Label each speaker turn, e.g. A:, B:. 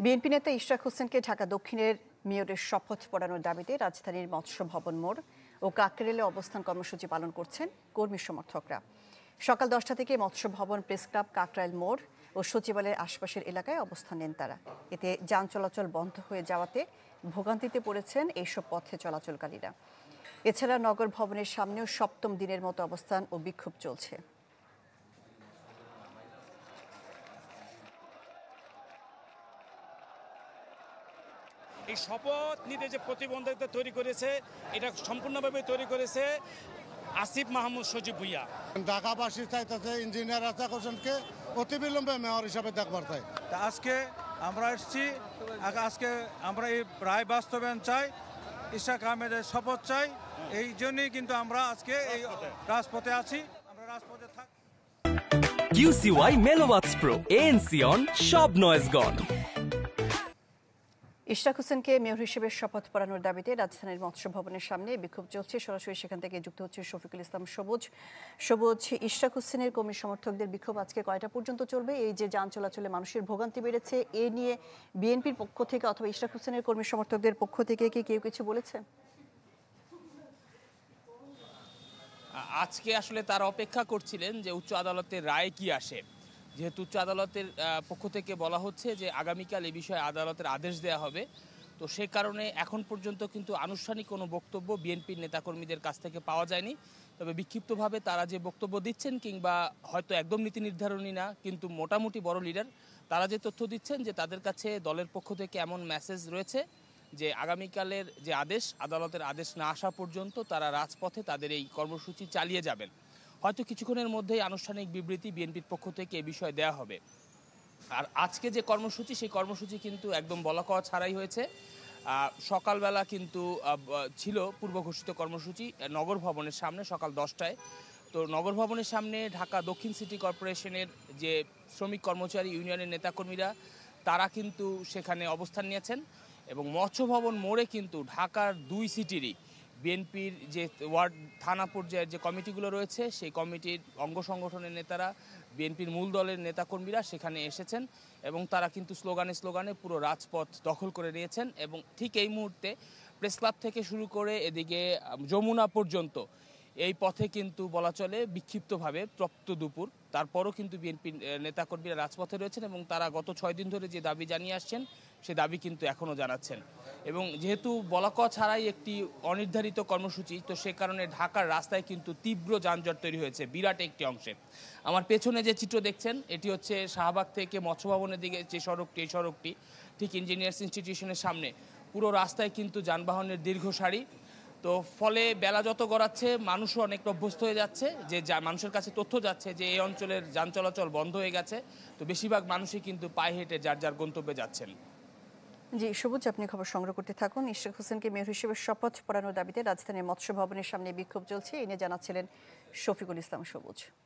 A: BNP নেতা ইশরাক হোসেনকে ঢাকা দক্ষিণের মেয়রের শপথ পড়ানোর দাবিতে রাজধানীর মৎস্য ভবন মোড় ও কাকরাইলে অবস্থান কর্মসূচি পালন করছেন কর্মী সমর্থকরা। সকাল 10টা থেকে মৎস্য ভবন, প্রেস ক্লাব, কাকরাইল মোড় ও সচিবালয়ের আশপাশের এলাকায় অবস্থান নেন তারা। এতে যান চলাচল বন্ধ হয়ে যাওয়াতে ভোগান্তিতে পড়েছেন এইসব পথে চলাচলকারীরা। এছাড়া নগর ভবনের সামনেও সপ্তম দিনের মতো অবস্থান ও বিক্ষোভ চলছে।
B: এই শপথ নিতে যে প্রতিবন্ধকতা তৈরি করেছে, এটা সম্পূর্ণভাবে তৈরি করেছে আসিফ মাহমুদ সজীব ভুইয়া।
C: ঢাকাবাসী চাইতেছে ইঞ্জিনিয়ার ইশরাক হোসেনকে অতিবিলম্বে মেয়র হিসাবে দেখবার চাই।
D: আজকে আমরা এসেছি, আজকে আমরা এই রায় বাস্তবায়ন চাই, ইশরাক আহমেদের শপথ চাই। এই জন্যই কিন্তু আমরা আজকে এই রাজপথে আছি। আমরা রাজপথে থাক।
E: QCY Melomax Pro ANC on সব নয়েজ গন।
A: ইশরাক হোসেনকে মেয়র হিসেবে শপথ পড়ানোর দাবিতে রাজধানীর মৎস্য ভবনের সামনে বিক্ষোভ চলছে। সরাসরি সেখান থেকে যুক্ত হচ্ছে শফিকুল ইসলাম সবুজ। ইশরাক হোসেনের কর্মী সমর্থকদের বিক্ষোভ আজকে কয়টা পর্যন্ত চলবে? এই যে যান চলাচলে মানুষের ভোগান্তি বেড়েছে, এ নিয়ে বিএনপির পক্ষ থেকে অথবা ইশরাক হোসেনের কর্মী সমর্থকদের পক্ষ থেকে কি কেউ কিছু বলেছে?
F: আজকে আসলে তারা অপেক্ষা করছিলেন যে উচ্চ আদালতের রায় কি আসে। যেহেতু উচ্চ আদালতের পক্ষ থেকে বলা হচ্ছে যে আগামীকাল এই বিষয়ে আদালতের আদেশ দেওয়া হবে, তো সে কারণে এখন পর্যন্ত কিন্তু আনুষ্ঠানিক কোনো বক্তব্য বিএনপির নেতাকর্মীদের কাছ থেকে পাওয়া যায়নি। তবে বিক্ষিপ্তভাবে তারা যে বক্তব্য দিচ্ছেন, কিংবা হয়তো একদম নীতি নির্ধারণী না, কিন্তু মোটামুটি বড় লিডার তারা যে তথ্য দিচ্ছেন যে তাদের কাছে দলের পক্ষ থেকে এমন মেসেজ রয়েছে যে আগামীকালের যে আদেশ, আদালতের আদেশ না আসা পর্যন্ত তারা রাজপথে তাদের এই কর্মসূচি চালিয়ে যাবেন। হয়তো কিছুক্ষণের মধ্যেই আনুষ্ঠানিক বিবৃতি বিএনপির পক্ষ থেকে এ বিষয়ে দেওয়া হবে। আর আজকে যে কর্মসূচি, সেই কর্মসূচি কিন্তু একদম বলা কওয়া ছাড়াই হয়েছে। সকালবেলা কিন্তু ছিল পূর্ব ঘোষিত কর্মসূচি নগর ভবনের সামনে সকাল 10টায়। তো নগর ভবনের সামনে ঢাকা দক্ষিণ সিটি কর্পোরেশনের যে শ্রমিক কর্মচারী ইউনিয়নের নেতাকর্মীরা তারা কিন্তু সেখানে অবস্থান নিয়েছেন, এবং মৎস্য ভবন মোড়ে কিন্তু ঢাকার দুই সিটিরই বিএনপির যে ওয়ার্ড থানা পর্যায়ের যে কমিটিগুলো রয়েছে, সেই কমিটির অঙ্গ সংগঠনের নেতারা, বিএনপির মূল দলের নেতাকর্মীরা সেখানে এসেছেন, এবং তারা কিন্তু স্লোগানে পুরো রাজপথ দখল করে নিয়েছেন। এবং ঠিক এই মুহূর্তে প্রেস ক্লাব থেকে শুরু করে এদিকে যমুনা পর্যন্ত এই পথে কিন্তু বলা চলে বিক্ষিপ্তভাবে তপ্ত দুপুর। তারপরও কিন্তু বিএনপির নেতাকর্মীরা রাজপথে রয়েছেন, এবং তারা গত 6 দিন ধরে যে দাবি জানিয়ে আসছেন সে দাবি কিন্তু এখনও জানাচ্ছেন। এবং যেহেতু বলা কওয়া ছাড়াই একটি অনির্ধারিত কর্মসূচি, তো সে কারণে ঢাকার রাস্তায় কিন্তু তীব্র যানজট তৈরি হয়েছে বিরাট একটি অংশে। আমার পেছনে যে চিত্র দেখছেন, এটি হচ্ছে শাহবাগ থেকে মৎস্য ভবনের দিকে যে সড়কটি, এই সড়কটি ঠিক ইঞ্জিনিয়ার্স ইনস্টিটিউশনের সামনে পুরো রাস্তায় কিন্তু যানবাহনের দীর্ঘ সারি। তো ফলে বেলা যত গড়াচ্ছে মানুষও অনেক অভ্যস্ত হয়ে যাচ্ছে, যে মানুষের কাছে তথ্য যাচ্ছে যে এই অঞ্চলের যান চলাচল বন্ধ হয়ে গেছে। তো বেশিরভাগ মানুষই কিন্তু পায়ে হেঁটে যার যার গন্তব্যে যাচ্ছেন।
A: জি সবুজ, আপনি খবর সংগ্রহ করতে থাকুন। ইশরাক হোসেনকে মেয়র হিসেবে শপথ পড়ানোর দাবিতে রাজধানীর মৎস্য ভবনের সামনে বিক্ষোভ চলছে, এ নিয়ে জানাচ্ছিলেন শফিকুল ইসলাম সবুজ।